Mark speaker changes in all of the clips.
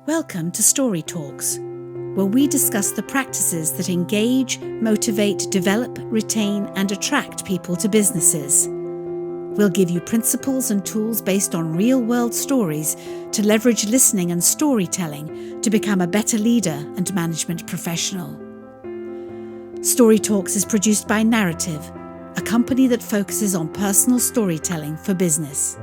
Speaker 1: Welcome to Story Talks, where we discuss the practices that engage, motivate, develop, retain, and attract people to businesses. We'll give you principles and tools based on real-world stories to leverage listening and storytelling to become a better leader and management professional. Story Talks is produced by Narativ, a company that focuses on personal storytelling for business.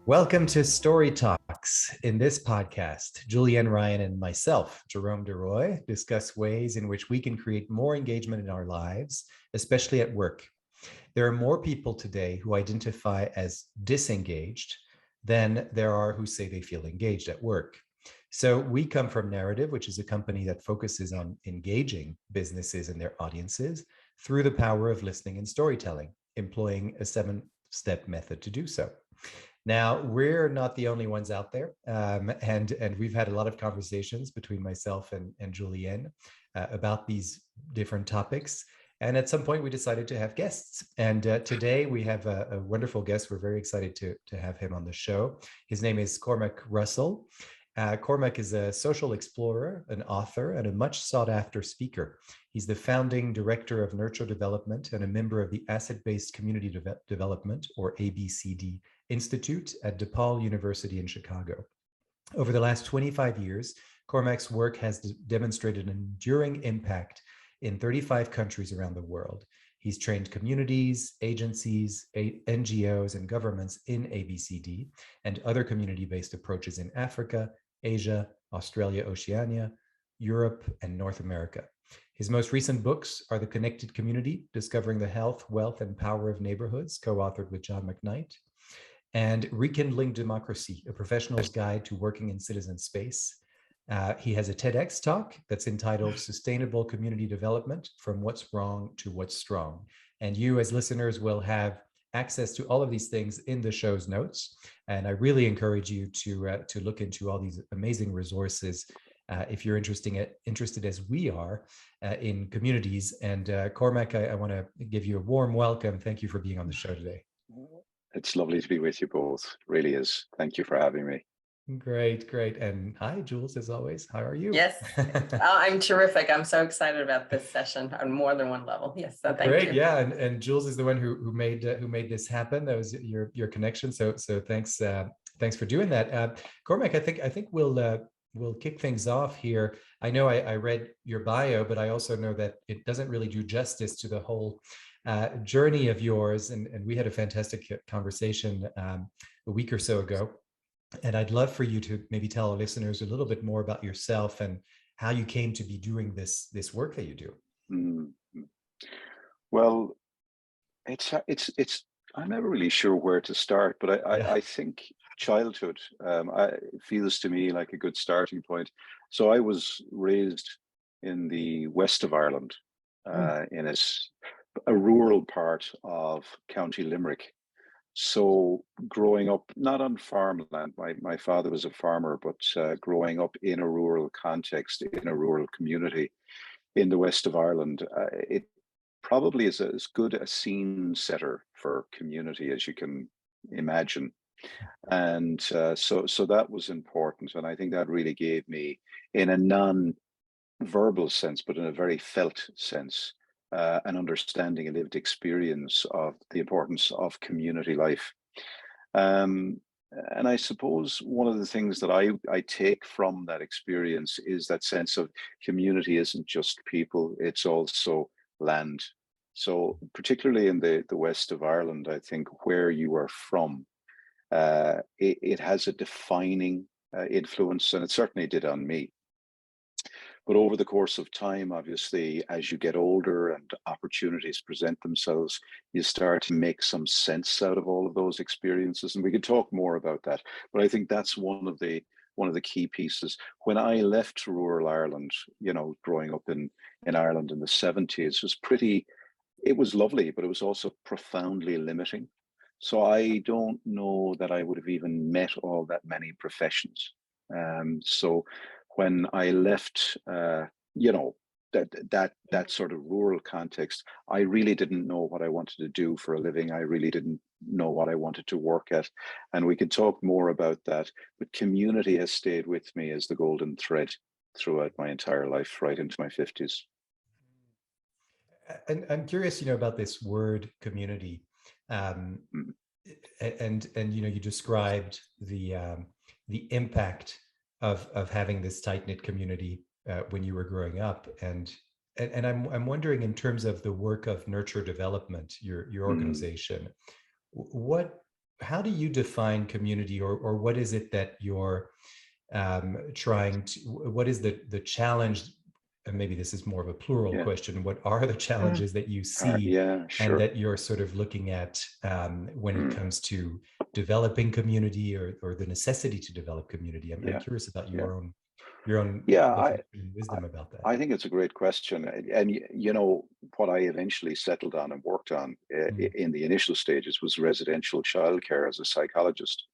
Speaker 2: Welcome to Story Talks. In this podcast, Julianne Ryan and myself, Jerome DeRoy, discuss ways in which we can create more engagement in our lives, especially at work. There are more people today who identify as disengaged than there are who say they feel engaged at work. So we come from Narativ, which is a company that focuses on engaging businesses and their audiences through the power of listening and storytelling, employing a 7-step method to do so. Now, we're not the only ones out there, and we've had a lot of conversations between myself and Julianne about these different topics. And at some point, we decided to have guests. And today we have a wonderful guest. We're very excited to have him on the show. His name is Cormac Russell. Cormac is a social explorer, an author, and a much sought-after speaker. He's the founding director of Nurture Development and a member of the Asset-Based Community Development, or ABCD, Institute at DePaul University in Chicago. Over the last 25 years, Cormac's work has demonstrated an enduring impact in 35 countries around the world. He's trained communities, agencies, NGOs, and governments in ABCD and other community-based approaches in Africa, Asia, Australia, Oceania, Europe, and North America. His most recent books are The Connected Community, Discovering the Health, Wealth, and Power of Neighborhoods, co-authored with John McKnight, and Rekindling Democracy, A Professional's Guide to Working in Citizen Space. He has a TEDx talk that's entitled Sustainable Community Development, From What's Wrong to What's Strong. And you as listeners will have access to all of these things in the show's notes. And I really encourage you to look into all these amazing resources if you're interested as we are in communities. And Cormac, I want to give you a warm welcome. Thank you for being on the show today.
Speaker 3: It's lovely to be with you both. It really is. Thank you for having me.
Speaker 2: Great. And hi, Jules, as always. How are you?
Speaker 4: Yes, I'm terrific. I'm so excited about this session on more than one level. Yes, so thank you.
Speaker 2: Yeah, and Jules is the one who made this happen. That was your connection. So thanks for doing that. Cormac, I think we'll kick things off here. I know I read your bio, but I also know that it doesn't really do justice to the whole journey of yours. And we had a fantastic conversation a week or so ago. And I'd love for you to maybe tell our listeners a little bit more about yourself and how you came to be doing this work that you do.
Speaker 3: Mm-hmm. Well, it's I'm never really sure where to start, but I think childhood feels to me like a good starting point. So I was raised in the west of Ireland, in a rural part of County Limerick. So growing up, not on farmland, my father was a farmer, but growing up in a rural context, in a rural community in the west of Ireland, it probably is as good a scene setter for community as you can imagine. And so that was important. And I think that really gave me, in a non-verbal sense, but in a very felt sense, an understanding, a lived experience of the importance of community life. And I suppose one of the things that I take from that experience is that sense of community isn't just people, it's also land. So particularly in the west of Ireland, I think where you are from, it has a defining influence, and it certainly did on me. But over the course of time, obviously, as you get older and opportunities present themselves, you start to make some sense out of all of those experiences. And we could talk more about that. But I think that's one of the key pieces. When I left rural Ireland, growing up in Ireland in the 70s, it was lovely, but it was also profoundly limiting. So I don't know that I would have even met all that many professions. So when I left, that sort of rural context, I really didn't know what I wanted to do for a living. I really didn't know what I wanted to work at. And we could talk more about that, but community has stayed with me as the golden thread throughout my entire life, right into my 50s.
Speaker 2: And I'm curious, about this word community,
Speaker 3: Mm.
Speaker 2: and you described the impact of having this tight knit community when you were growing up, and I'm wondering, in terms of the work of nurture development, your organization, how do you define community, or what is it that you're trying to, what is the challenge? And maybe this is more of a plural question. What are the challenges that you see and that you're sort of looking at when it comes to developing community, or the necessity to develop community? I'm curious about your own wisdom about that.
Speaker 3: I think it's a great question. And what I eventually settled on and worked on in the initial stages was residential childcare as a psychologist.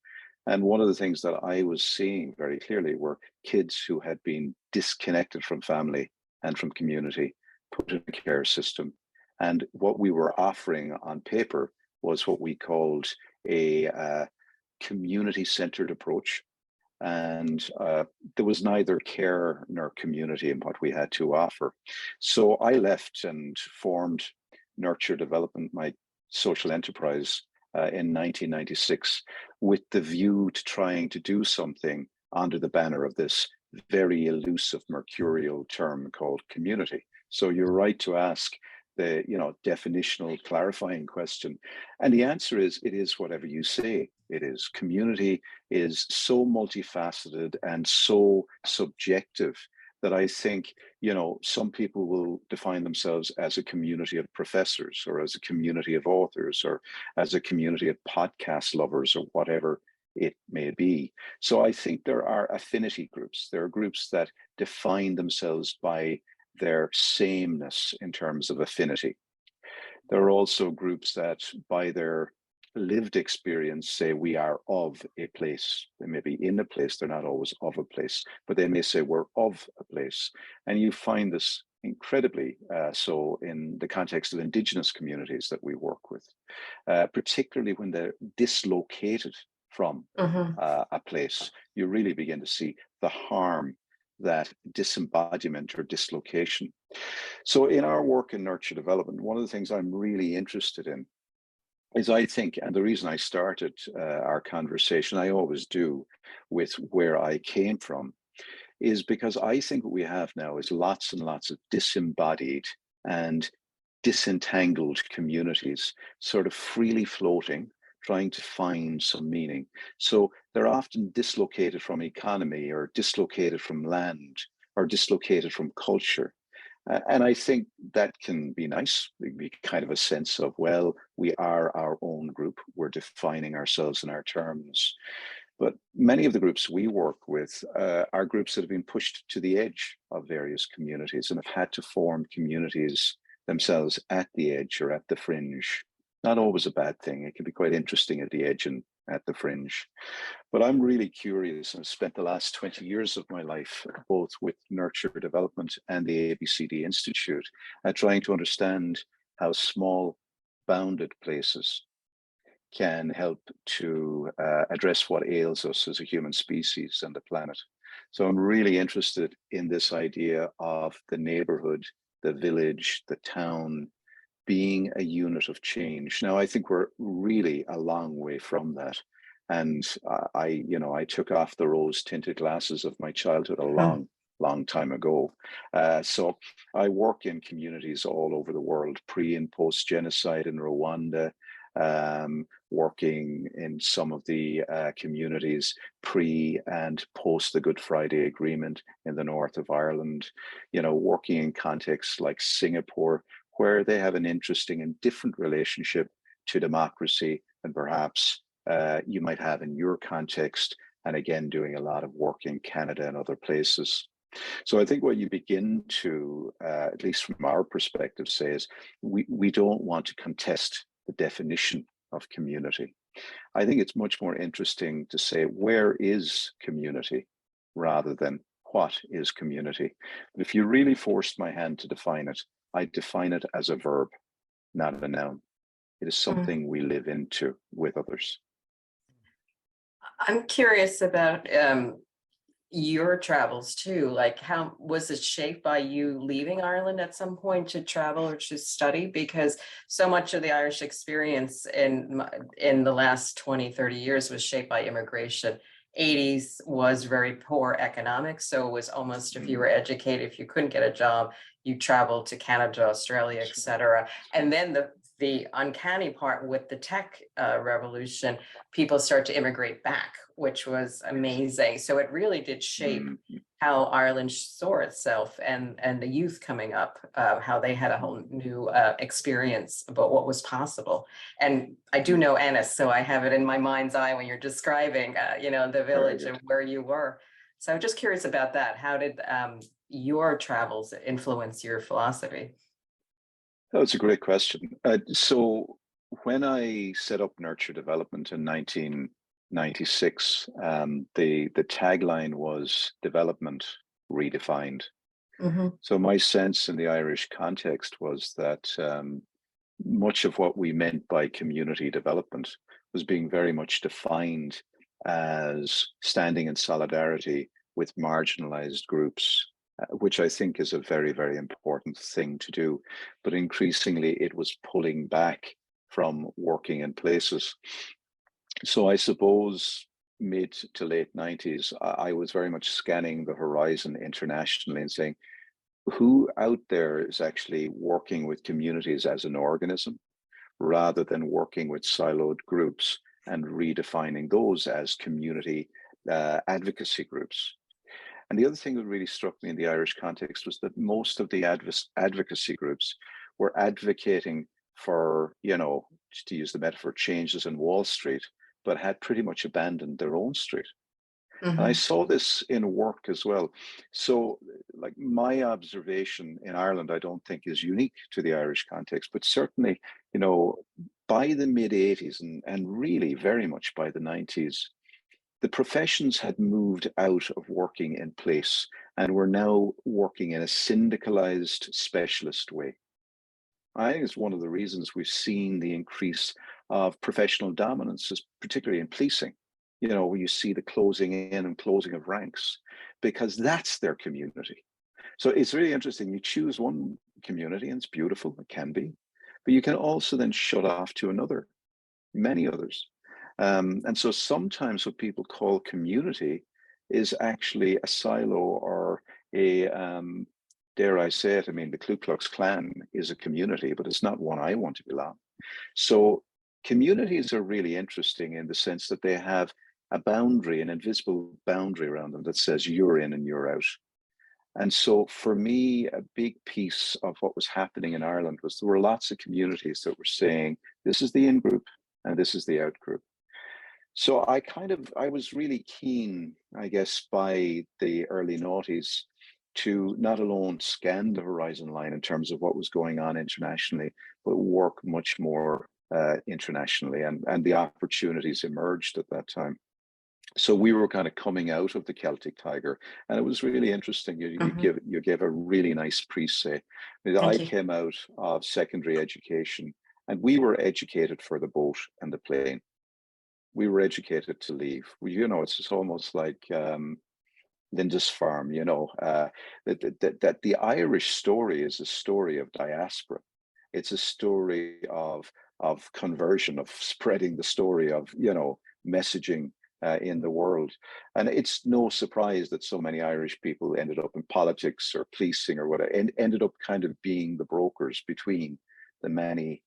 Speaker 3: And one of the things that I was seeing very clearly were kids who had been disconnected from family and from community, put in a care system. And what we were offering on paper was what we called a community-centered approach. And there was neither care nor community in what we had to offer. So I left and formed Nurture Development, my social enterprise, in 1996, with the view to trying to do something under the banner of this very elusive mercurial term called community. So you're right to ask the definitional clarifying question, and the answer is, it is whatever you say it is. Community is so multifaceted and so subjective that I think some people will define themselves as a community of professors, or as a community of authors, or as a community of podcast lovers, or whatever it may be. So I think there are affinity groups. There are groups that define themselves by their sameness in terms of affinity. There are also groups that, by their lived experience, say we are of a place. They may be in a place, they're not always of a place, but they may say we're of a place. And you find this incredibly so in the context of Indigenous communities that we work with, particularly when they're dislocated from a place. You really begin to see the harm that disembodiment or dislocation. So in our work in nurture development, one of the things I'm really interested in is, I think, and the reason I started our conversation, I always do, with where I came from, is because I think what we have now is lots and lots of disembodied and disentangled communities, sort of freely floating, trying to find some meaning. So they're often dislocated from economy, or dislocated from land, or dislocated from culture. And I think that can be nice. It can be kind of a sense of, well, we are our own group. We're defining ourselves in our terms. But many of the groups we work with are groups that have been pushed to the edge of various communities and have had to form communities themselves at the edge or at the fringe. Not always a bad thing. It can be quite interesting at the edge and at the fringe. But I'm really curious, and I've spent the last 20 years of my life, both with Nurture Development and the ABCD Institute, trying to understand how small, bounded places can help to address what ails us as a human species and the planet. So I'm really interested in this idea of the neighborhood, the village, the town, being a unit of change. Now, I think we're really a long way from that. And I took off the rose-tinted glasses of my childhood a long time ago. So I work in communities all over the world, pre and post-genocide in Rwanda, working in some of the communities pre and post the Good Friday Agreement in the north of Ireland, working in contexts like Singapore, where they have an interesting and different relationship to democracy than perhaps you might have in your context, and again, doing a lot of work in Canada and other places. So I think what you begin to, at least from our perspective, say is we don't want to contest the definition of community. I think it's much more interesting to say, where is community, rather than what is community. But if you really forced my hand to define it, I define it as a verb, not a noun. It is something we live into with others.
Speaker 4: I'm curious about your travels too. Like, how was it shaped by you leaving Ireland at some point to travel or to study? Because so much of the Irish experience in the last 20, 30 years was shaped by immigration. 80s was very poor economics. So it was almost, if you were educated, if you couldn't get a job, you traveled to Canada, Australia, et cetera. And then the uncanny part with the tech revolution, people start to immigrate back, which was amazing. So it really did shape how Ireland saw itself, and the youth coming up, how they had a whole new experience about what was possible. And I do know Ennis, so I have it in my mind's eye when you're describing, the village and where you were. So I'm just curious about that. How did your travels influence your philosophy?
Speaker 3: That's a great question. So when I set up Nurture Development in 1996, the tagline was development redefined. So my sense in the Irish context was that much of what we meant by community development was being very much defined as standing in solidarity with marginalized groups, which I think is a very, very important thing to do. But increasingly, it was pulling back from working in places. So I suppose mid to late 90s, I was very much scanning the horizon internationally and saying, who out there is actually working with communities as an organism, rather than working with siloed groups and redefining those as community advocacy groups. And the other thing that really struck me in the Irish context was that most of the advocacy groups were advocating for, to use the metaphor, changes in Wall Street, but had pretty much abandoned their own street. And I saw this in work as well. So, like, my observation in Ireland, I don't think is unique to the Irish context, but certainly, by the mid 80s and really very much by the 90s, the professions had moved out of working in place and were now working in a syndicalized specialist way. I think it's one of the reasons we've seen the increase of professional dominance, particularly in policing. Where you see the closing in and closing of ranks, because that's their community. So it's really interesting. You choose one community and it's beautiful, it can be, but you can also then shut off to many others. And so sometimes what people call community is actually a silo or a, dare I say it, the Ku Klux Klan is a community, but it's not one I want to belong. So communities are really interesting in the sense that they have a boundary, an invisible boundary around them that says you're in and you're out. And so for me, a big piece of what was happening in Ireland was there were lots of communities that were saying, this is the in group and this is the out group. So I was really keen, I guess, by the early noughties to not alone scan the horizon line in terms of what was going on internationally, but work much more internationally, and the opportunities emerged at that time. So we were kind of coming out of the Celtic Tiger, and it was really interesting. You gave a really nice pre-say. I came out of secondary education, and we were educated for the boat and the plane. We were educated to leave. It's just almost like Lindisfarne. That the Irish story is a story of diaspora. It's a story of conversion, of spreading the story of messaging in the world. And it's no surprise that so many Irish people ended up in politics or policing or whatever, and ended up kind of being the brokers between the many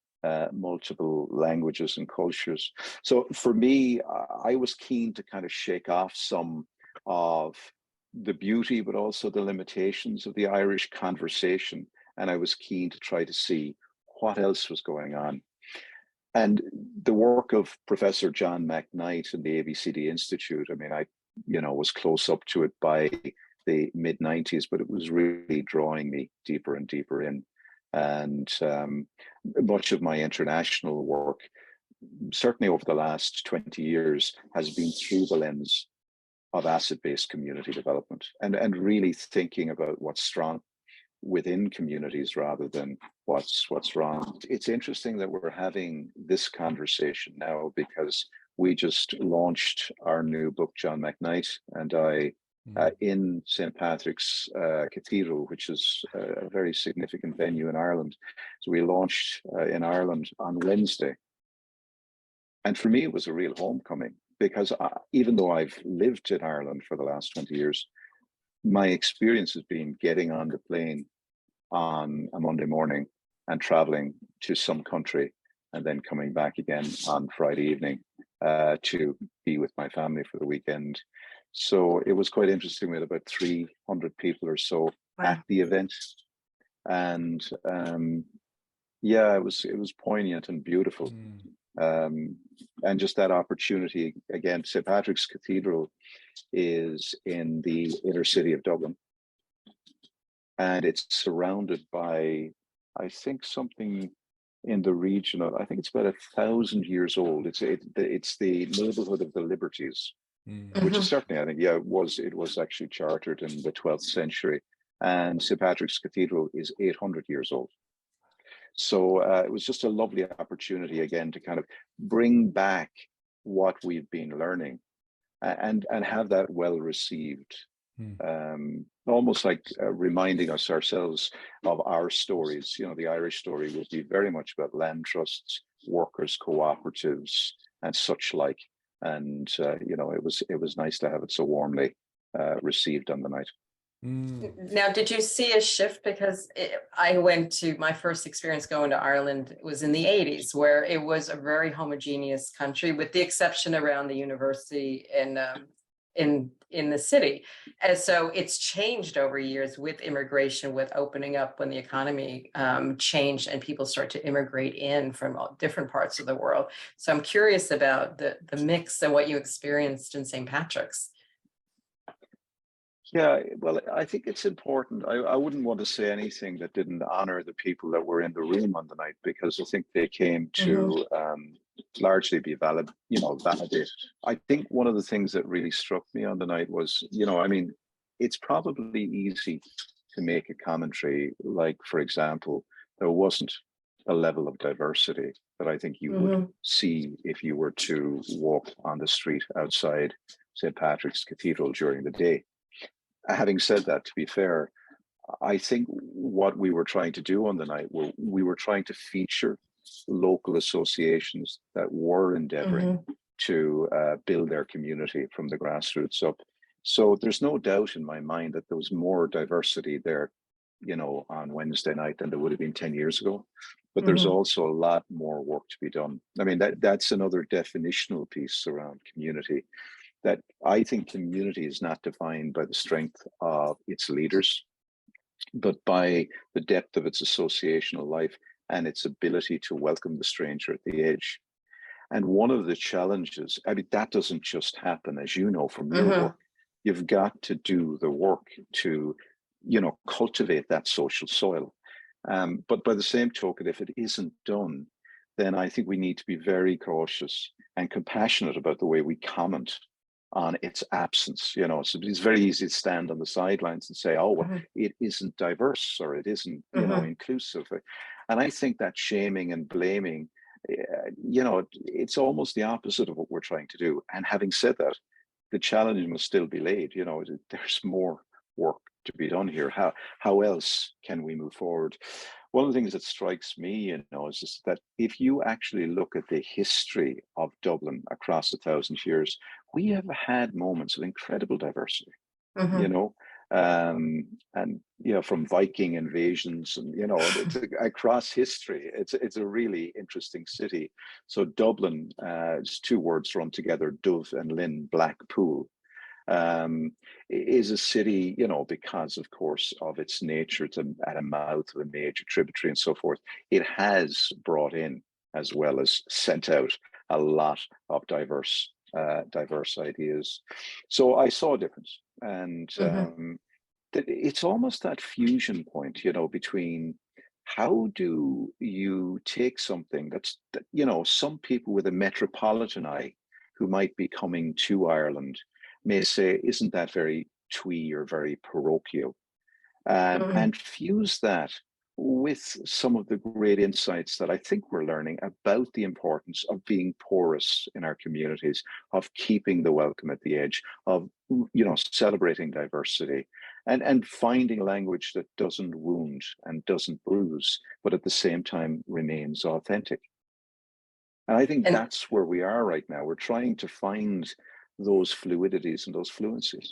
Speaker 3: multiple languages and cultures. So for me, I was keen to kind of shake off some of the beauty, but also the limitations of the Irish conversation. And I was keen to try to see what else was going on. And the work of Professor John McKnight and the ABCD Institute, I was close up to it by the mid 90s, but it was really drawing me deeper and deeper in. And much of my international work, certainly over the last 20 years, has been through the lens of asset-based community development, and really thinking about what's strong within communities rather than what's wrong. It's interesting that we're having this conversation now because we just launched our new book, John McKnight and I, in St. Patrick's Cathedral, which is a very significant venue in Ireland. So we launched in Ireland on Wednesday. And for me, it was a real homecoming because even though I've lived in Ireland for the last 20 years, my experience has been getting on the plane on a Monday morning and traveling to some country and then coming back again on Friday evening to be with my family for the weekend. So it was quite interesting. We had about 300 people or so at the event. And yeah, it was poignant and beautiful. And just that opportunity, again, St. Patrick's Cathedral is in the inner city of Dublin. And it's surrounded by, I think, something in the region of, I think it's about 1,000 years old. It's the neighborhood of the Liberties, which is certainly, I think, yeah, it was actually chartered in the 12th century. And St. Patrick's Cathedral is 800 years old. So it was just a lovely opportunity, again, to kind of bring back what we've been learning and have that well received. Almost like reminding us ourselves of our stories. You know, the Irish story will be very much about land trusts, workers' cooperatives, and such like. And you know, it was nice to have it so warmly received on the night.
Speaker 4: Now, did you see a shift? Because I went to my first experience going to Ireland was in the 80s, where it was a very homogeneous country, with the exception around the university and in the city. And so it's changed over years with immigration, with opening up when the economy changed and people start to immigrate in from all different parts of the world. So I'm curious about the mix and what you experienced in St. Patrick's.
Speaker 3: Yeah, well, I think it's important. I wouldn't want to say anything that didn't honor the people that were in the room on the night, because I think they came to largely be validated. I think one of the things that really struck me on the night was, you know, I mean, it's probably easy to make a commentary like, for example, there wasn't a level of diversity that I think you would see if you were to walk on the street outside St. Patrick's Cathedral during the day. Having said that, to be fair, I think what we were trying to do on the night, we were trying to feature local associations that were endeavoring to build their community from the grassroots up. So there's no doubt in my mind that there was more diversity there, you know, on Wednesday night than there would have been 10 years ago. But there's also a lot more work to be done. I mean, that's another definitional piece around community. That I think community is not defined by the strength of its leaders, but by the depth of its associational life and its ability to welcome the stranger at the edge. And one of the challenges, I mean, that doesn't just happen, as you know, from your work. You've got to do the work to, you know, cultivate that social soil. But by the same token, if it isn't done, then I think we need to be very cautious and compassionate about the way we comment on its absence. You know, so it's very easy to stand on the sidelines and say, oh, well, it isn't diverse or it isn't, you know, inclusive. And I think that shaming and blaming, you know, it's almost the opposite of what we're trying to do. And having said that, the challenge must still be laid. You know, there's more work to be done here. How else can we move forward? One of the things that strikes me, you know, is just that if you actually look at the history of Dublin across 1,000 years, we have had moments of incredible diversity, you know, and, you know, from Viking invasions and, you know, across history, it's a really interesting city. So Dublin, it's two words run together, Dubh and Lynn, Blackpool. Is a city, you know, because of course of its nature, it's at a mouth of a major tributary and so forth. It has brought in, as well as sent out, a lot of diverse ideas. So I saw a difference, and it's almost that fusion point, you know, between how do you take something that, you know, some people with a metropolitan eye who might be coming to Ireland may say, isn't that very twee or very parochial? And fuse that with some of the great insights that I think we're learning about the importance of being porous in our communities, of keeping the welcome at the edge, of celebrating diversity, and finding language that doesn't wound and doesn't bruise, but at the same time remains authentic. And I think that's where we are right now. We're trying to find those fluidities and those fluencies.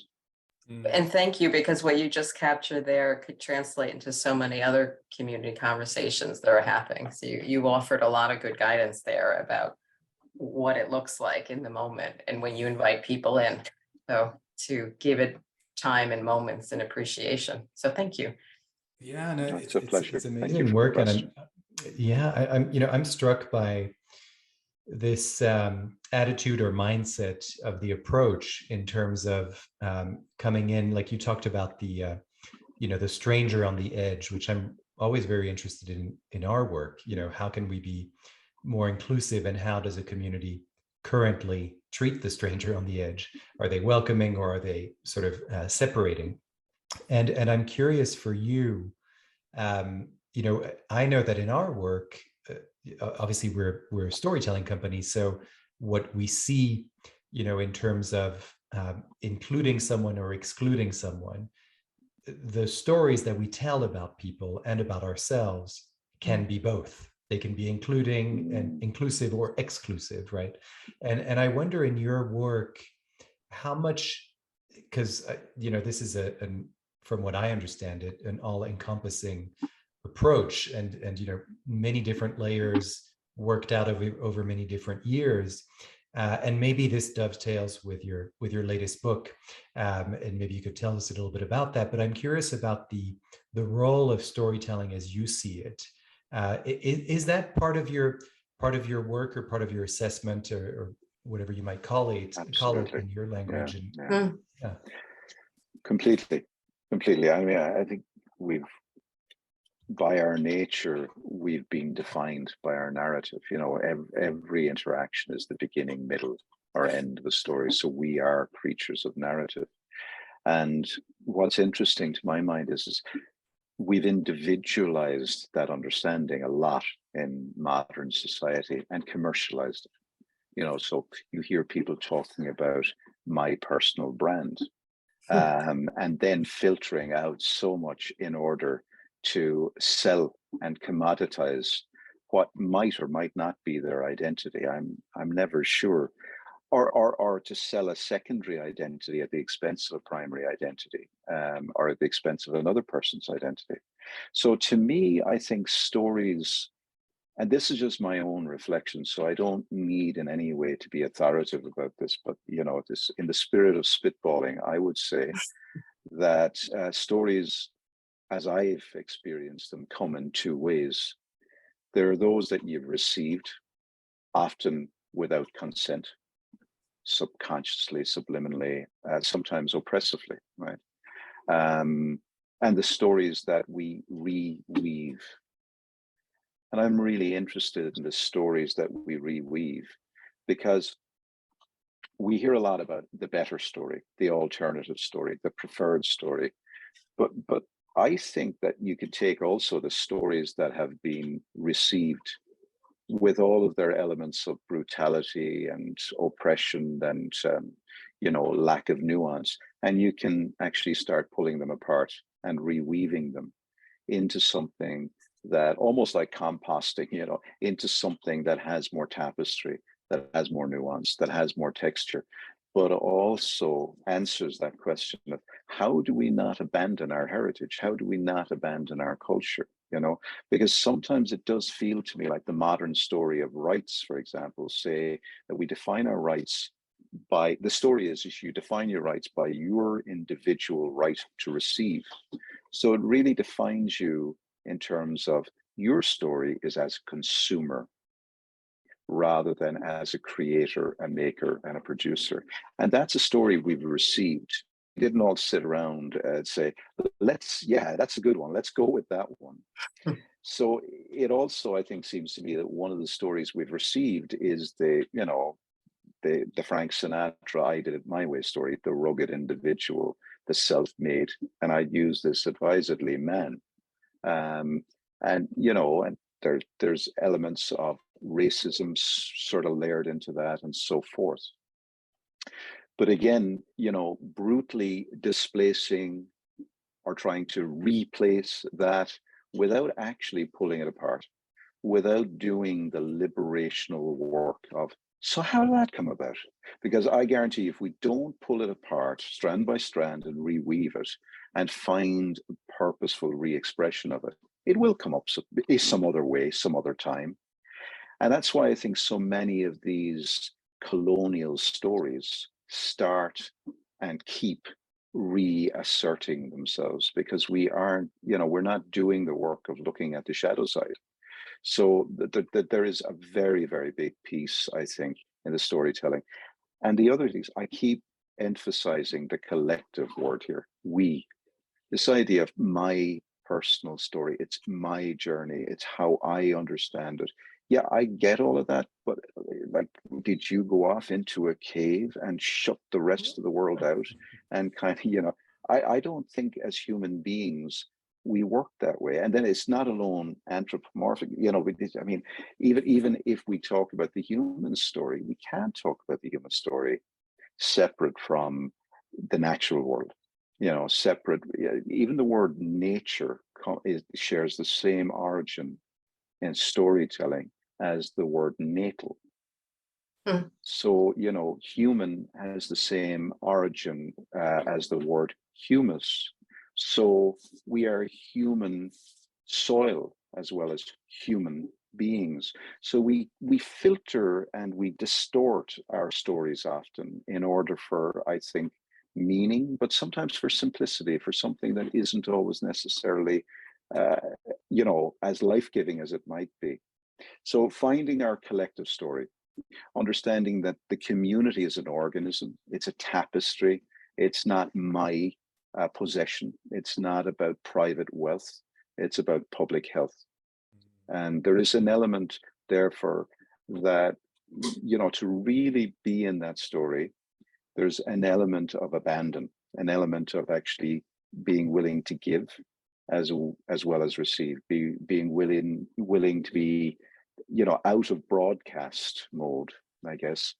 Speaker 4: And thank you, because what you just captured there could translate into so many other community conversations that are happening. So you offered a lot of good guidance there about what it looks like in the moment and when you invite people in. So to give it time and moments and appreciation. So thank you.
Speaker 2: Yeah, no,
Speaker 3: it's a pleasure.
Speaker 2: It's amazing work, and I'm struck by this attitude or mindset of the approach in terms of coming in, like you talked about the stranger on the edge, which I'm always very interested in our work. How can we be more inclusive, and how does a community currently treat the stranger on the edge? Are they welcoming, or are they sort of separating? And I'm curious for you, I know that in our work, obviously we're a storytelling company, so what we see in terms of including someone or excluding someone, the stories that we tell about people and about ourselves can be both. They can be including and inclusive or exclusive, right? And I wonder in your work how much, because this is from what I understand it, an all-encompassing approach, and many different layers worked out over many different years, and maybe this dovetails with your latest book, and maybe you could tell us a little bit about that. But I'm curious about the role of storytelling as you see it. Is that part of your work, or part of your assessment, or whatever you might call it in your language?
Speaker 3: Yeah. Completely. I mean, I think by our nature, we've been defined by our narrative. Every interaction is the beginning, middle, or end of a story. So we are creatures of narrative. And what's interesting to my mind is we've individualized that understanding a lot in modern society and commercialized it. So you hear people talking about my personal brand, and then filtering out so much in order to sell and commoditize what might or might not be their identity. I'm never sure, or to sell a secondary identity at the expense of a primary identity, or at the expense of another person's identity. So to me, I think stories, and this is just my own reflection, so I don't need in any way to be authoritative about this, but this, in the spirit of spitballing, I would say that stories, as I've experienced them, come in two ways. There are those that you've received, often without consent, subconsciously, subliminally, sometimes oppressively, right? And the stories that we reweave. And I'm really interested in the stories that we reweave, because we hear a lot about the better story, the alternative story, the preferred story, but I think that you could take also the stories that have been received with all of their elements of brutality and oppression and lack of nuance, and you can actually start pulling them apart and reweaving them into something that, almost like composting, into something that has more tapestry, that has more nuance, that has more texture, but also answers that question of how do we not abandon our heritage? How do we not abandon our culture? Because sometimes it does feel to me like the modern story of rights, for example, say that we define our rights by, the story is you define your rights by your individual right to receive. So it really defines you in terms of your story is as a consumer rather than as a creator, a maker, and a producer. And that's a story we've received. We didn't all sit around and say, that's a good one, let's go with that one. So it also, I think, seems to me that one of the stories we've received is the the Frank Sinatra, I did it my way story, the rugged individual, the self-made, and I use this advisedly, man. And and there's elements of racism sort of layered into that and so forth. But again, brutally displacing or trying to replace that without actually pulling it apart, without doing the liberational work of, so how did that come about? Because I guarantee if we don't pull it apart strand by strand and reweave it and find purposeful re-expression of it, it will come up some other way, some other time. And that's why I think so many of these colonial stories start and keep reasserting themselves, because we aren't, we're not doing the work of looking at the shadow side. So there is a very, very big piece, I think, in the storytelling. And the other things, I keep emphasizing the collective word here, we. This idea of my personal story, it's my journey, it's how I understand it. Yeah, I get all of that, but like, did you go off into a cave and shut the rest of the world out? And kind of, I don't think as human beings, we work that way. And then it's not alone anthropomorphic, I mean, even if we talk about the human story, we can't talk about the human story separate from the natural world, separate. Even the word nature shares the same origin in storytelling as the word natal. So, human has the same origin as the word humus. So we are human soil as well as human beings. So we filter and we distort our stories often in order for, I think, meaning, but sometimes for simplicity, for something that isn't always necessarily, as life-giving as it might be. So finding our collective story, understanding that the community is an organism, it's a tapestry, it's not my possession, it's not about private wealth, it's about public health. And there is an element, therefore, that, to really be in that story, there's an element of abandon, an element of actually being willing to give as well as receive, being willing to be, out of broadcast mode, I guess,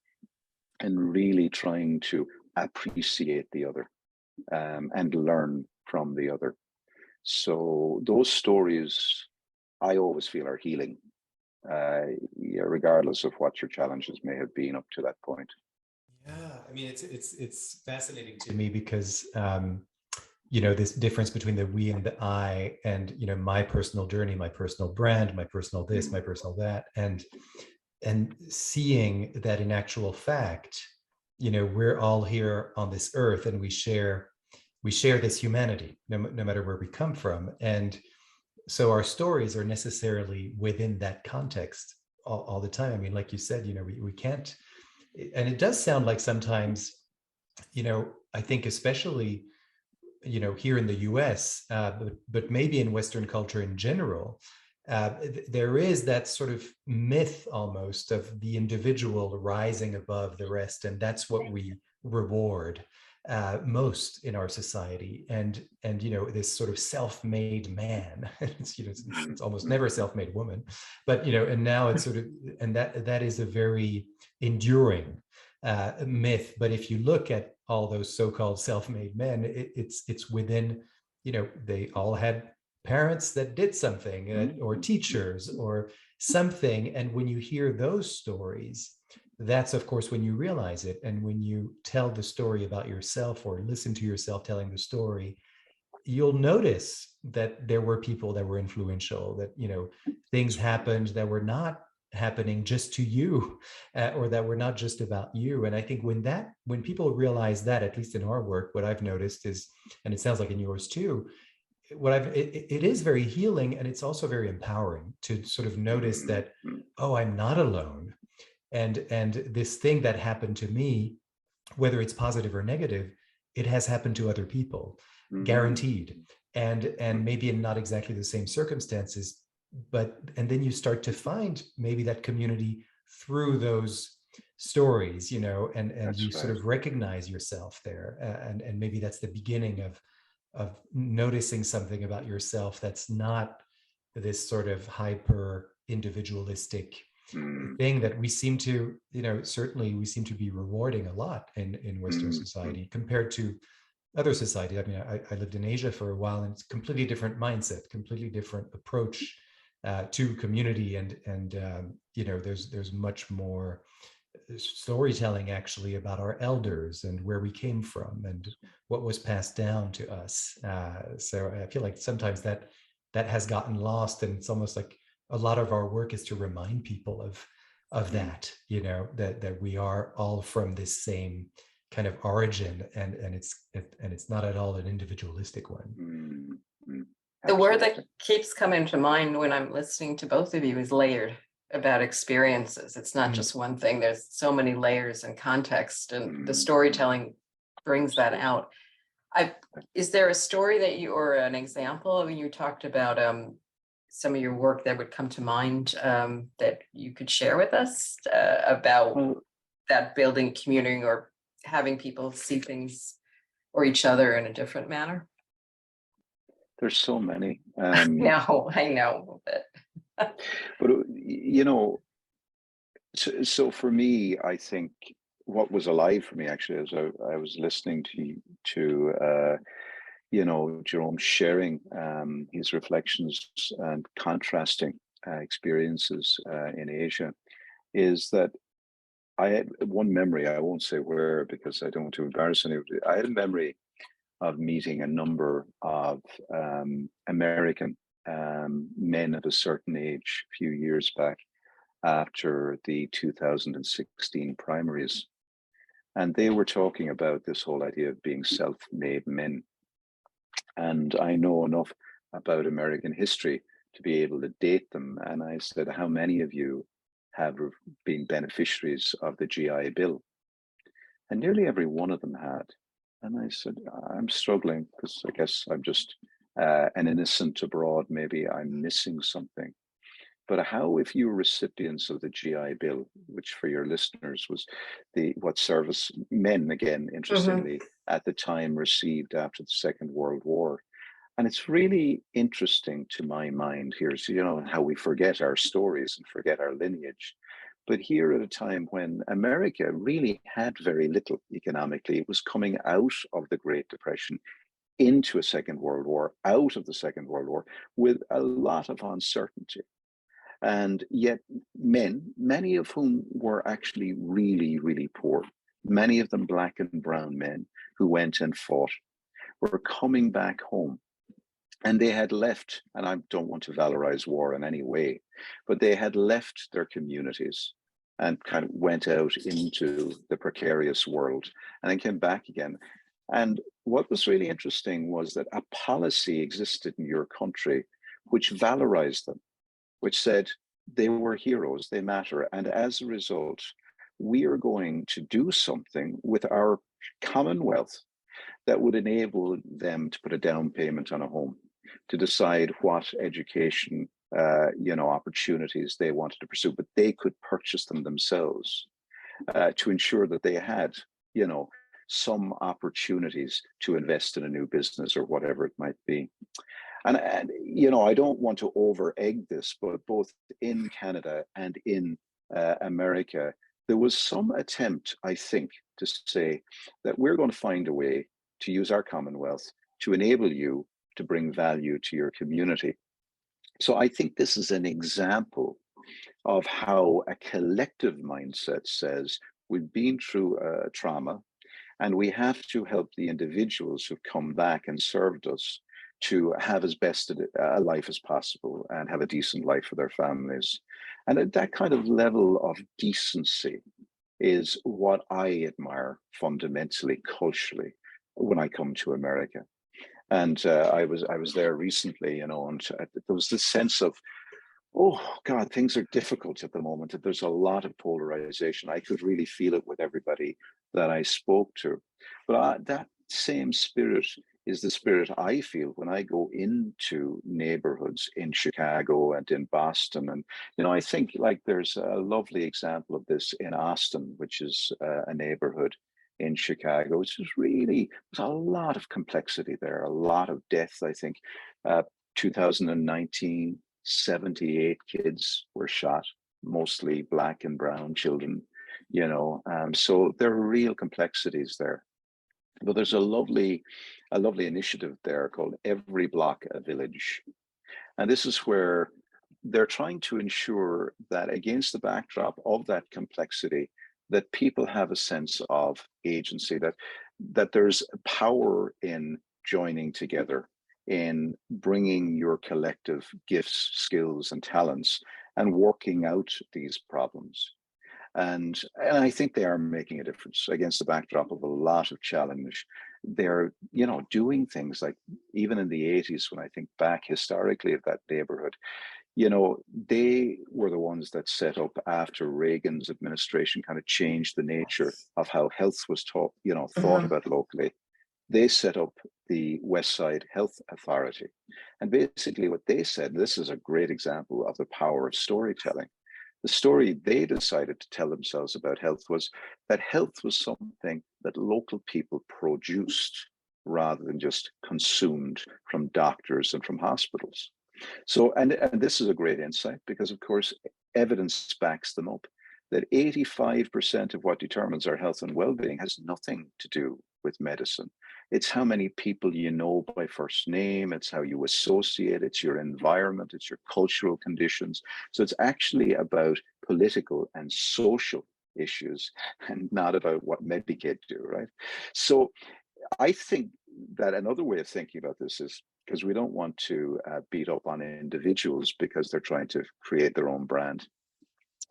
Speaker 3: and really trying to appreciate the other and learn from the other. So those stories, I always feel, are healing, regardless of what your challenges may have been up to that point.
Speaker 2: Yeah, I mean, it's fascinating to me because this difference between the we and the I, and my personal journey, my personal brand, my personal this, my personal that, and seeing that in actual fact, we're all here on this earth and we share this humanity, no matter where we come from. And so our stories are necessarily within that context all the time. I mean, like you said, we can't, and it does sound like sometimes, I think especially, here in the US, but maybe in Western culture in general, there is that sort of myth almost of the individual rising above the rest. And that's what we reward most in our society. And this sort of self-made man, it's almost never self-made woman, but, and now it's sort of, and that is a very enduring myth. But if you look at all those so-called self-made men, it's within, they all had parents that did something, or teachers or something. And when you hear those stories, that's of course when you realize it. And when you tell the story about yourself or listen to yourself telling the story, you'll notice that there were people that were influential, that things happened that were not happening just to you, or that were not just about you. And I think when people realize that, at least in our work, what I've noticed is, and it sounds like in yours too, it is very healing, and it's also very empowering to sort of notice that, oh, I'm not alone. And this thing that happened to me, whether it's positive or negative, it has happened to other people, guaranteed. And maybe in not exactly the same circumstances, and then you start to find maybe that community through those stories, you know, and
Speaker 3: That's
Speaker 2: you
Speaker 3: right.
Speaker 2: sort of recognize yourself there, and maybe that's the beginning of noticing something about yourself that's not this sort of hyper individualistic
Speaker 3: Mm,
Speaker 2: thing that we seem to, you know, certainly we seem to be rewarding a lot in Western
Speaker 3: mm, mm,
Speaker 2: society compared to other society. I mean, I lived in Asia for a while, and it's completely different mindset, completely different approach to community, and you know, there's much more storytelling actually about our elders and where we came from and what was passed down to us. So I feel like sometimes that has gotten lost, and it's almost like a lot of our work is to remind people of
Speaker 3: mm,
Speaker 2: that, you know, that we are all from this same kind of origin, and it's not at all an individualistic one.
Speaker 3: mm, mm.
Speaker 4: The word that
Speaker 3: Absolutely.
Speaker 4: keeps coming to mind when I'm listening to both of you is layered, about experiences. It's not
Speaker 2: Mm.
Speaker 4: just one thing. There's so many layers and context, and the
Speaker 3: Mm,
Speaker 4: storytelling brings that
Speaker 3: absolutely.
Speaker 4: out. Is there a story that you, or an example? I mean, you talked about some of your work that would come to mind that you could share with us about
Speaker 3: Well,
Speaker 4: that building community or having people see things or each other in a different manner?
Speaker 3: there's so many.
Speaker 4: No, I know, but
Speaker 3: But you know, so for me, I think what was alive for me actually, as I was listening to you know, Jerome sharing his reflections and contrasting experiences in Asia, is that I had one memory. I won't say where because I don't want to embarrass anybody. I had a memory of meeting a number of American men of a certain age a few years back after the 2016 primaries. And they were talking about this whole idea of being self-made men. And I know enough about American history to be able to date them. And I said, how many of you have been beneficiaries of the GI Bill? And nearly every one of them had. And I said, I'm struggling because I guess I'm just an innocent abroad. Maybe I'm missing something. But how, if you were recipients of the GI Bill, which for your listeners was what service men, again,
Speaker 4: Mhm.
Speaker 3: interestingly, at the time received after the Second World War. And it's really interesting to my mind here, so, you know, how we forget our stories and forget our lineage. But here at a time when America really had very little economically, it was coming out of the Great Depression into a Second World War, out of the Second World War, with a lot of uncertainty. And yet, men, many of whom were actually really, really poor, many of them black and brown men who went and fought, were coming back home. And they had left, and I don't want to valorize war in any way, but they had left their communities and kind of went out into the precarious world and then came back again. And what was really interesting was that a policy existed in your country which valorized them, which said they were heroes, they matter. And as a result, we are going to do something with our commonwealth that would enable them to put a down payment on a home, to decide what education, you know, opportunities they wanted to pursue, but they could purchase them themselves, to ensure that they had, you know, some opportunities to invest in a new business or whatever it might be. And you know, I don't want to over egg this, but both in Canada and in America, there was some attempt, I think, to say that we're going to find a way to use our Commonwealth to enable you to bring value to your community. So I think this is an example of how a collective mindset says we've been through trauma, and we have to help the individuals who've come back and served us to have as best a life as possible and have a decent life for their families. And that kind of level of decency is what I admire fundamentally, culturally, when I come to America. And I was there recently, you know, and there was this sense of, oh God, things are difficult at the moment. There's a lot of polarization. I could really feel it with everybody that I spoke to. But that same spirit is the spirit I feel when I go into neighborhoods in Chicago and in Boston. And, I think like there's a lovely example of this in Austin, which is a neighborhood in Chicago, which is really, there's a lot of complexity there, a lot of death. I think 2019, 78 kids were shot, mostly Black and brown children, so there are real complexities there. But there's a lovely initiative there called Every Block a Village. And this is where they're trying to ensure that against the backdrop of that complexity, that people have a sense of agency, that there's power in joining together, in bringing your collective gifts, skills, and talents and working out these problems. And I think they are making a difference against the backdrop of a lot of challenge. They're, doing things like even in the 80s, when I think back historically of that neighborhood, they were the ones that set up after Reagan's administration kind of changed the nature of how health was thought about locally. They set up the West Side Health Authority. And basically what they said, and this is a great example of the power of storytelling. The story they decided to tell themselves about health was that health was something that local people produced rather than just consumed from doctors and from hospitals. So, and this is a great insight because, of course, evidence backs them up, that 85% of what determines our health and well-being has nothing to do with medicine. It's how many people you know by first name, it's how you associate, it's your environment, it's your cultural conditions. So it's actually about political and social issues and not about what Medicaid do, right? So I think that another way of thinking about this is, because we don't want to beat up on individuals because they're trying to create their own brand,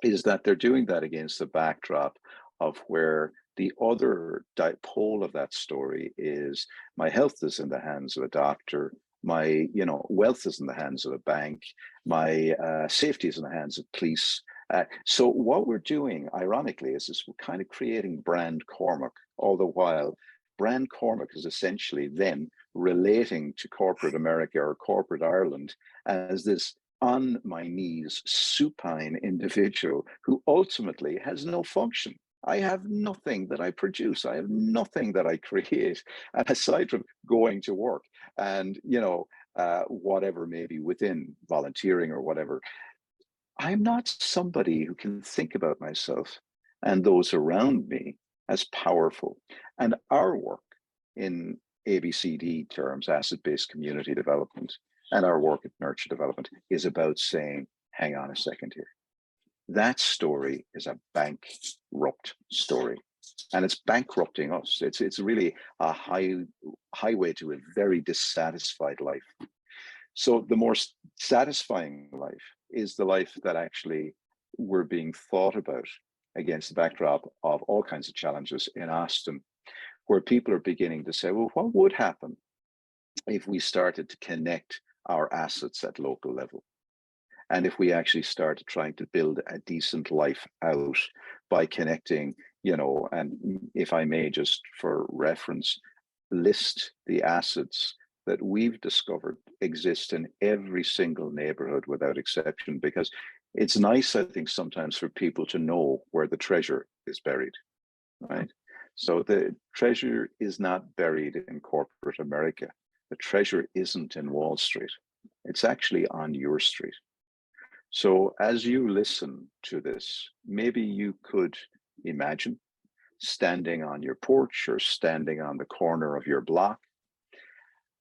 Speaker 3: is that they're doing that against the backdrop of where the other pole of that story is my health is in the hands of a doctor, my wealth is in the hands of a bank, my safety is in the hands of police. So what we're doing, ironically, is we're kind of creating brand Cormac all the while. Brand Cormac is essentially then relating to corporate America or corporate Ireland as this on my knees supine individual who ultimately has no function. I have nothing that I produce. I have nothing that I create aside from going to work and, whatever maybe within volunteering or whatever. I'm not somebody who can think about myself and those around me as powerful. And our work in ABCD terms, asset-based community development, and our work at nurture development is about saying, hang on a second here. That story is a bankrupt story, and it's bankrupting us. It's really a highway to a very dissatisfied life. So the more satisfying life is the life that actually we're being thought about against the backdrop of all kinds of challenges in Austin, where people are beginning to say, well, what would happen if we started to connect our assets at local level? And if we actually started trying to build a decent life out by connecting, and if I may just for reference, list the assets that we've discovered exist in every single neighborhood without exception, because it's nice, I think, sometimes for people to know where the treasure is buried, right? So the treasure is not buried in corporate America. The treasure isn't in Wall Street. It's actually on your street. So as you listen to this, maybe you could imagine standing on your porch or standing on the corner of your block,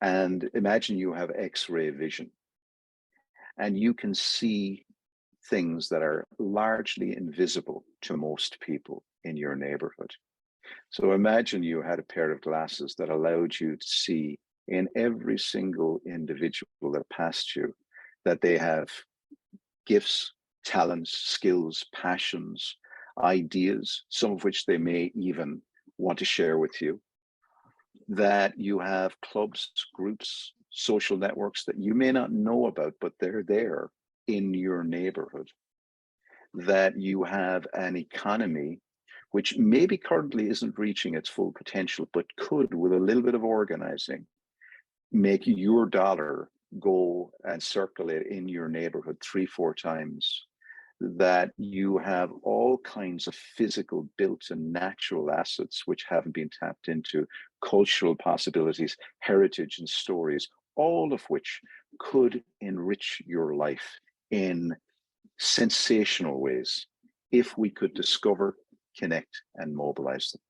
Speaker 3: and imagine you have X-ray vision and you can see things that are largely invisible to most people in your neighborhood. So imagine you had a pair of glasses that allowed you to see in every single individual that passed you that they have gifts, talents, skills, passions, ideas, some of which they may even want to share with you, that you have clubs, groups, social networks that you may not know about, but they're there in your neighborhood, that you have an economy which maybe currently isn't reaching its full potential, but could, with a little bit of organizing, make your dollar go and circulate in your neighborhood 3-4 times, that you have all kinds of physical, built and natural assets which haven't been tapped into, cultural possibilities, heritage and stories, all of which could enrich your life in sensational ways if we could discover, connect and mobilize them.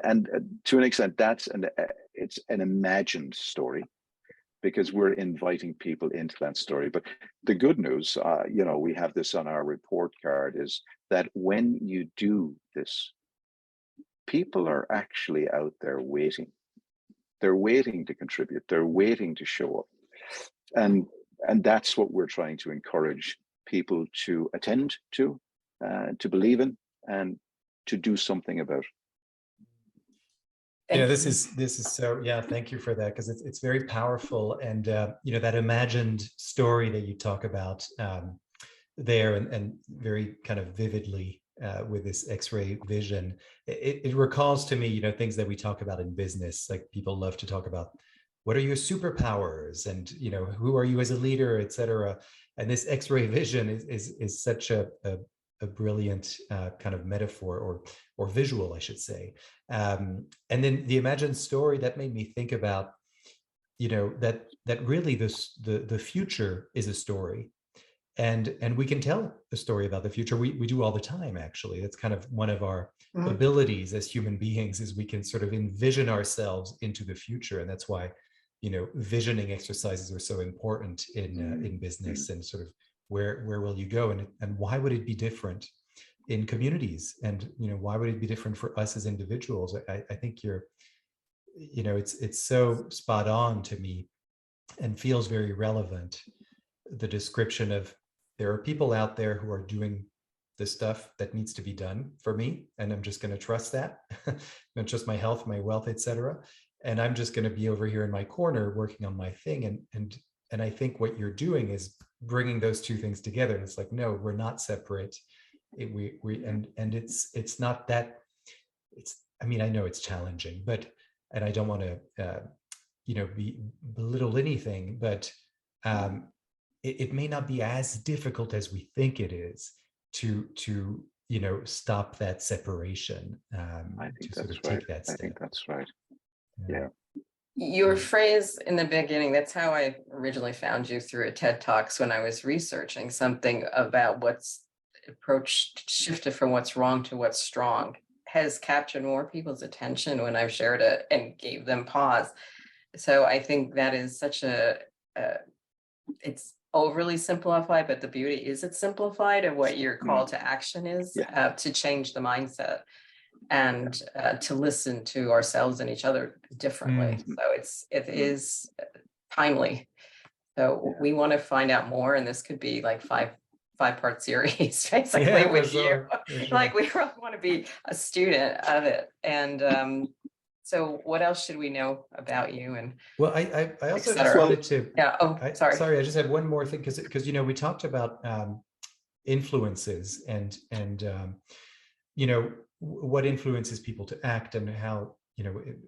Speaker 3: And to an extent, it's an imagined story, because we're inviting people into that story. But the good news, we have this on our report card, is that when you do this, people are actually out there waiting. They're waiting to contribute. They're waiting to show up. And that's what we're trying to encourage people to attend to believe in, and to do something about.
Speaker 2: This is so, thank you for that, because it's very powerful. And that imagined story that you talk about there, and very kind of vividly with this X-ray vision, it recalls to me things that we talk about in business. Like, people love to talk about, what are your superpowers, and who are you as a leader, etc. And this X-ray vision is such a brilliant kind of metaphor, or visual, I should say. And then the imagined story, that made me think about, that really the future is a story, and we can tell a story about the future. We do all the time, actually. That's kind of one of our abilities as human beings, is we can sort of envision ourselves into the future, and that's why visioning exercises are so important in business, and sort of where will you go, and why would it be different in communities, and why would it be different for us as individuals? I think it's so spot on to me, and feels very relevant, the description of, there are people out there who are doing the stuff that needs to be done for me, and I'm just going to trust that, not just my health, my wealth, etc. And I'm just going to be over here in my corner working on my thing. And I think what you're doing is bringing those two things together. And it's like, no, we're not separate. It's not that. I know it's challenging, and I don't want to belittle anything, but it may not be as difficult as we think it is to stop that separation.
Speaker 3: I think
Speaker 2: to
Speaker 3: that's
Speaker 2: sort of
Speaker 3: right.
Speaker 2: take that step.
Speaker 3: I think that's right. Yeah.
Speaker 4: Your phrase in the beginning, that's how I originally found you, through a TED Talks when I was researching something about what's approach shifted from what's wrong to what's strong, has captured more people's attention when I've shared it and gave them pause. So I think that is such it's overly simplified, but the beauty is it's simplified, and what your call to action is to change the mindset, and to listen to ourselves and each other differently. So it is timely. So we want to find out more, and this could be like five-part series, basically, with you. Sure. Like, we really want to be a student of it. And so what else should we know about you? And
Speaker 2: well, I also just wanted to,
Speaker 4: sorry,
Speaker 2: I just had one more thing, because we talked about influences, and what influences people to act, and how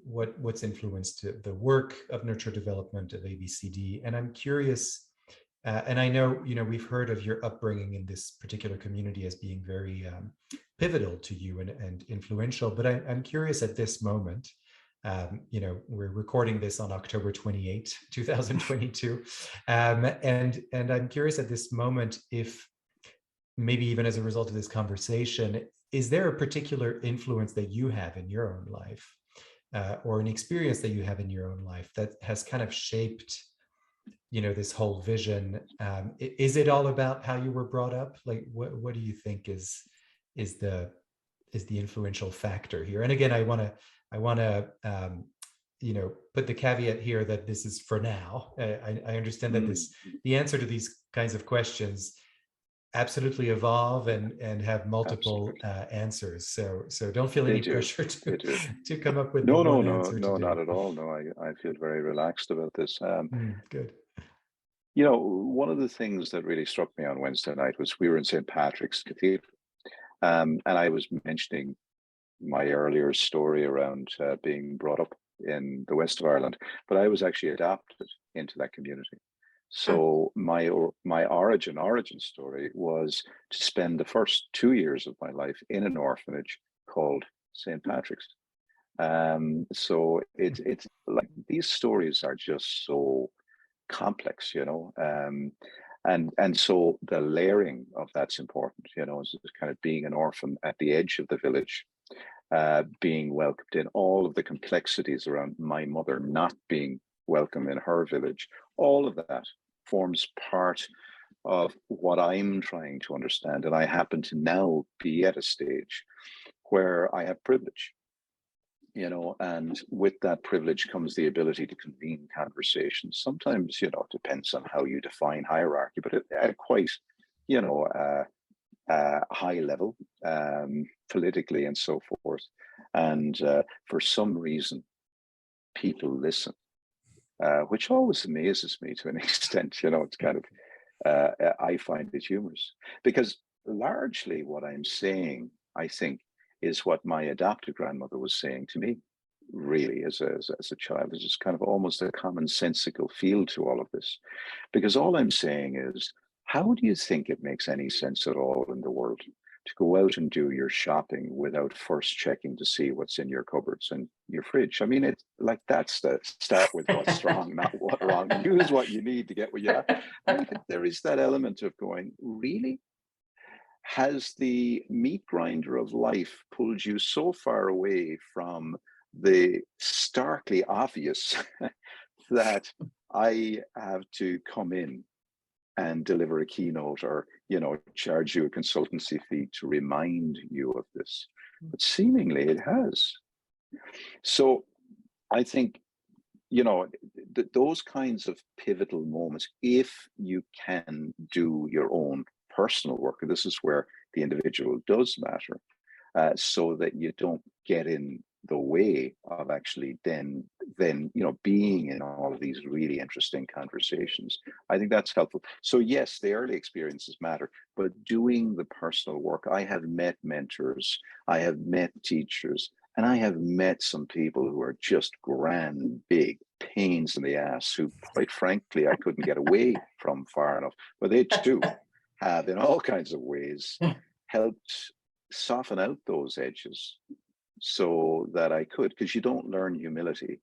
Speaker 2: what's influenced the work of nurture development, of ABCD. And I'm curious, and I know we've heard of your upbringing in this particular community as being very pivotal to you and influential, but I'm curious at this moment. We're recording this on October 28, 2022. And I'm curious at this moment, if maybe even as a result of this conversation, is there a particular influence that you have in your own life, or an experience that you have in your own life that has kind of shaped, this whole vision? Is it all about how you were brought up? Like, what do you think is the influential factor here? And again, I want to put the caveat here that this is for now. I understand that the answer to these kinds of questions absolutely evolve and have multiple answers. So don't feel any pressure to come up with
Speaker 3: no,
Speaker 2: answer today.
Speaker 3: not at all. No, I feel very relaxed about this.
Speaker 2: Good.
Speaker 3: One of the things that really struck me on Wednesday night was, we were in St. Patrick's Cathedral, and I was mentioning my earlier story around being brought up in the west of Ireland, but I was actually adopted into that community. So my origin story was to spend the first 2 years of my life in an orphanage called St. Patrick's. So it's like these stories are just so complex, and so the layering of that's important, is kind of being an orphan at the edge of the village, being welcomed in, all of the complexities around my mother not being welcome in her village. All of that forms part of what I'm trying to understand. And I happen to now be at a stage where I have privilege, and with that privilege comes the ability to convene conversations. Sometimes, it depends on how you define hierarchy, but at quite, high level, politically and so forth. And for some reason, people listen, which always amazes me to an extent. It's kind of, I find it humorous, because largely what I'm saying, I think, is what my adopted grandmother was saying to me, really, as a child. There's just kind of almost a commonsensical feel to all of this, because all I'm saying is, how do you think it makes any sense at all in the world to go out and do your shopping without first checking to see what's in your cupboards and your fridge? I mean, it's like, that's the start with what's strong, not what wrong. Use what you need to get what you have. I think there is that element of going, really? Has the meat grinder of life pulled you so far away from the starkly obvious that I have to come in and deliver a keynote, or charge you a consultancy fee to remind you of this? But seemingly it has. So I think, those kinds of pivotal moments, if you can do your own personal work, and this is where the individual does matter, so that you don't get in the way of actually then being in all of these really interesting conversations. I think that's helpful. So yes, the early experiences matter, but doing the personal work. I have met mentors, I have met teachers, and I have met some people who are just grand, big pains in the ass, who, quite frankly, I couldn't get away from far enough. But they too have, in all kinds of ways, helped soften out those edges so that I could, because you don't learn humility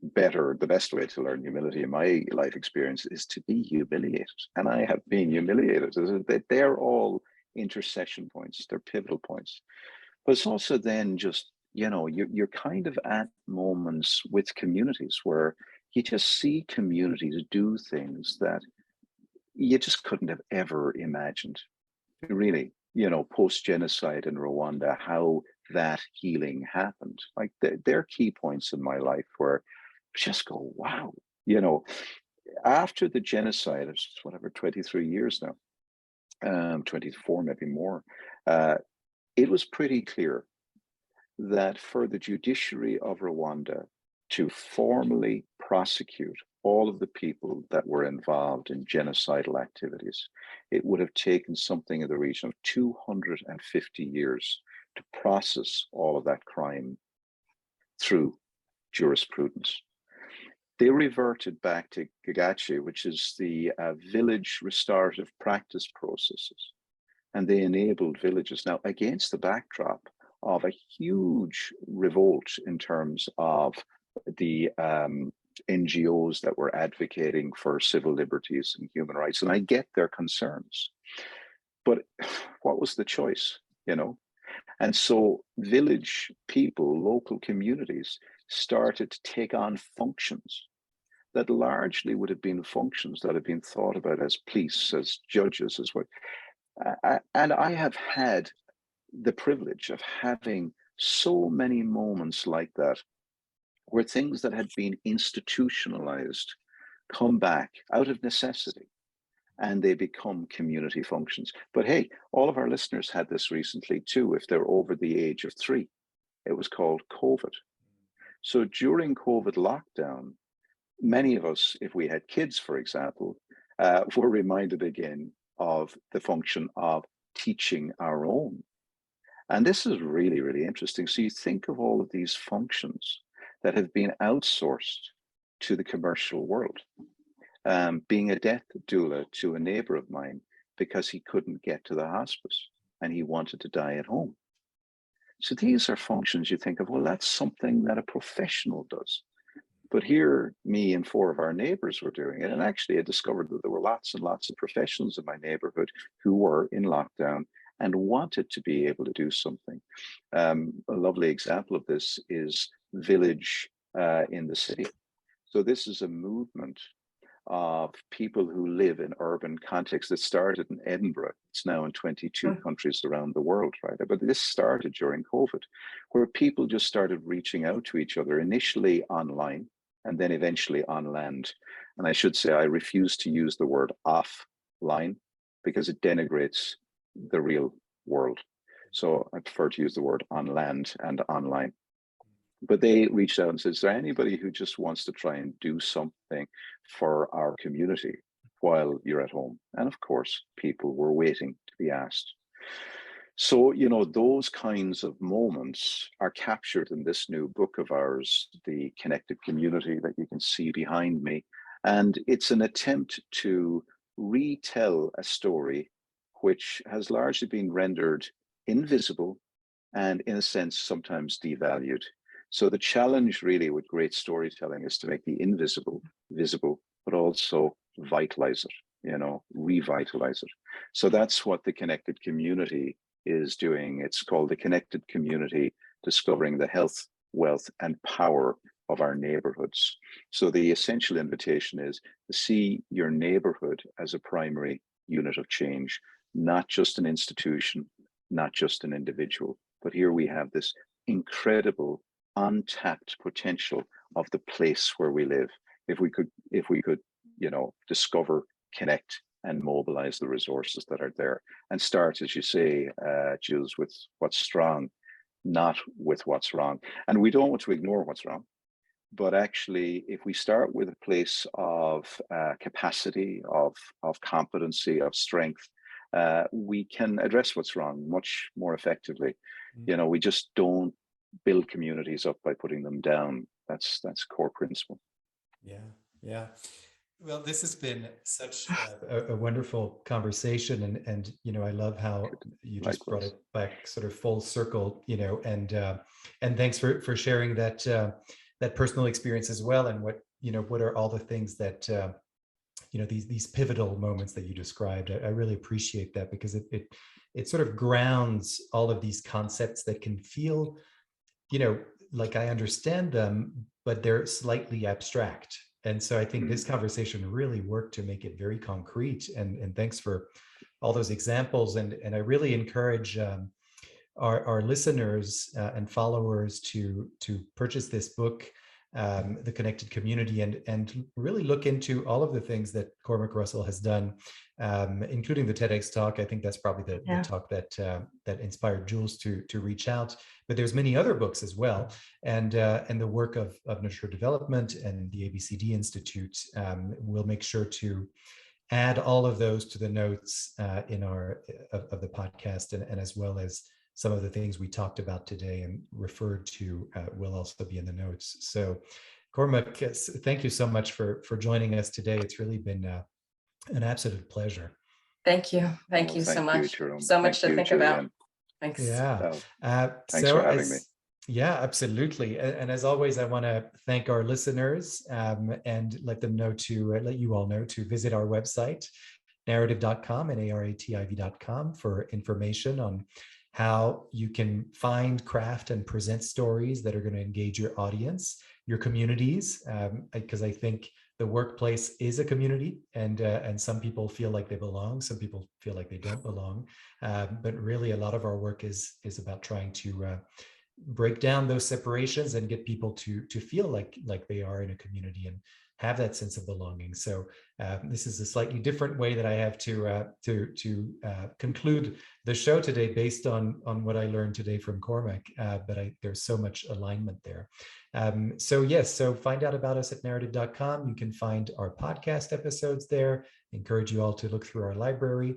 Speaker 3: better. The best way to learn humility in my life experience is to be humiliated. And I have been humiliated. They're all intercession points, they're pivotal points. But it's also then just, you're kind of at moments with communities where you just see communities do things that you just couldn't have ever imagined, really. Post-genocide in Rwanda, how that healing happened. Like, they're key points in my life where I just go, wow. After the genocide, it's whatever, 23 years now, 24, maybe more, it was pretty clear that for the judiciary of Rwanda to formally prosecute all of the people that were involved in genocidal activities, it would have taken something in the region of 250 years to process all of that crime through jurisprudence. They reverted back to Gagachi, which is the village restorative practice processes, and they enabled villages, now against the backdrop of a huge revolt in terms of the NGOs that were advocating for civil liberties and human rights. And I get their concerns, but what was the choice, And so village people, local communities, started to take on functions that largely would have been functions that have been thought about as police, as judges, as what. And I have had the privilege of having so many moments like that, where things that had been institutionalized come back out of necessity, and they become community functions. But hey, all of our listeners had this recently too, if they're over the age of 3. It was called COVID. So during COVID lockdown, many of us, if we had kids, for example, were reminded again of the function of teaching our own. And this is really, really interesting. So you think of all of these functions that have been outsourced to the commercial world. Being a death doula to a neighbor of mine because he couldn't get to the hospice and he wanted to die at home. So these are functions you think of, well, that's something that a professional does. But here, me and 4 of our neighbors were doing it. And actually, I discovered that there were lots and lots of professionals in my neighborhood who were in lockdown and wanted to be able to do something. A lovely example of this is Village in the City. So this is a movement of people who live in urban contexts that started in Edinburgh. It's now in 22 countries around the world, right? But this started during COVID, where people just started reaching out to each other, initially online and then eventually on land. And I should say, I refuse to use the word offline because it denigrates the real world. So I prefer to use the word on land and online. But they reached out and said, is there anybody who just wants to try and do something for our community while you're at home? And of course, people were waiting to be asked. So, you know, those kinds of moments are captured in this new book of ours, The Connected Community, that you can see behind me. And it's an attempt to retell a story which has largely been rendered invisible and, in a sense, sometimes devalued. So the challenge really with great storytelling is to make the invisible visible, but also vitalize it, you know, revitalize it. So that's what the Connected Community is doing. It's called The Connected Community, Discovering the Health, Wealth, and Power of Our Neighborhoods. So the essential invitation is to see your neighborhood as a primary unit of change, not just an institution, not just an individual, but here we have this incredible untapped potential of the place where we live. If we could, you know, discover, connect, and mobilize the resources that are there, and start, as you say, Jules, with what's strong, not with what's wrong. And we don't want to ignore what's wrong, but actually, if we start with a place of capacity, of competency, of strength, we can address what's wrong much more effectively. You know, we just don't build communities up by putting them down. That's core principle.
Speaker 2: Yeah. Well, this has been such a wonderful conversation, and you know, I love how you just brought it back sort of full circle, you know, and thanks for sharing that that personal experience as well, and what are all the things that you know, these pivotal moments that you described. I really appreciate that, because it sort of grounds all of these concepts that can feel, you know, like I understand them, but they're slightly abstract. And so I think this conversation really worked to make it very concrete. And thanks for all those examples. And I really encourage our listeners and followers to purchase this book, The Connected Community, and really look into all of the things that Cormac Russell has done, including the TEDx talk. I think that's probably the talk that inspired Jules to reach out. But there's many other books as well, and the work of Nurture Development and the ABCD Institute. We'll make sure to add all of those to the notes in our of the podcast, and as well as some of the things we talked about today and referred to will also be in the notes. So, Cormac, thank you so much for joining us today. It's really been an absolute pleasure.
Speaker 4: Thank you. Thank you so much. So much to think about. Thanks.
Speaker 2: Yeah.
Speaker 3: Thanks for having me.
Speaker 2: Yeah, absolutely. And as always, I want to thank our listeners and let you all know to visit our website, narativ.com and narativ.com, for information on how you can find, craft, and present stories that are going to engage your audience, your communities, because I think the workplace is a community, and some people feel like they belong, some people feel like they don't belong, but really a lot of our work is about trying to break down those separations and get people to feel like they are in a community and have that sense of belonging. So this is a slightly different way that I have to conclude the show today, based on what I learned today from Cormac. But there's so much alignment there. So find out about us at narativ.com. You can find our podcast episodes there. I encourage you all to look through our library.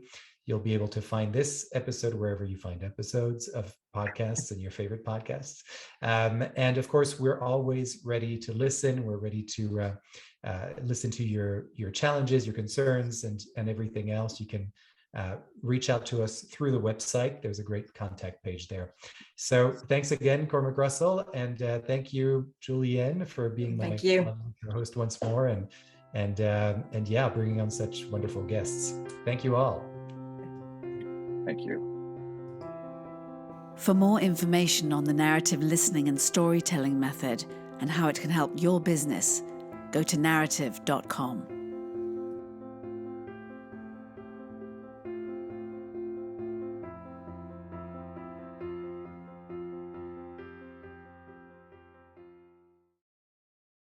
Speaker 2: You'll be able to find this episode wherever you find episodes of podcasts and your favorite podcasts. And of course, we're always ready to listen. We're ready to listen to your challenges, your concerns, and everything else. You can reach out to us through the website. There's a great contact page there. So thanks again, Cormac Russell, and thank you, Julienne, for being my host once more, and yeah, bringing on such wonderful guests. Thank you all.
Speaker 3: Thank you.
Speaker 1: For more information on the narrative listening and storytelling method and how it can help your business, go to narativ.com.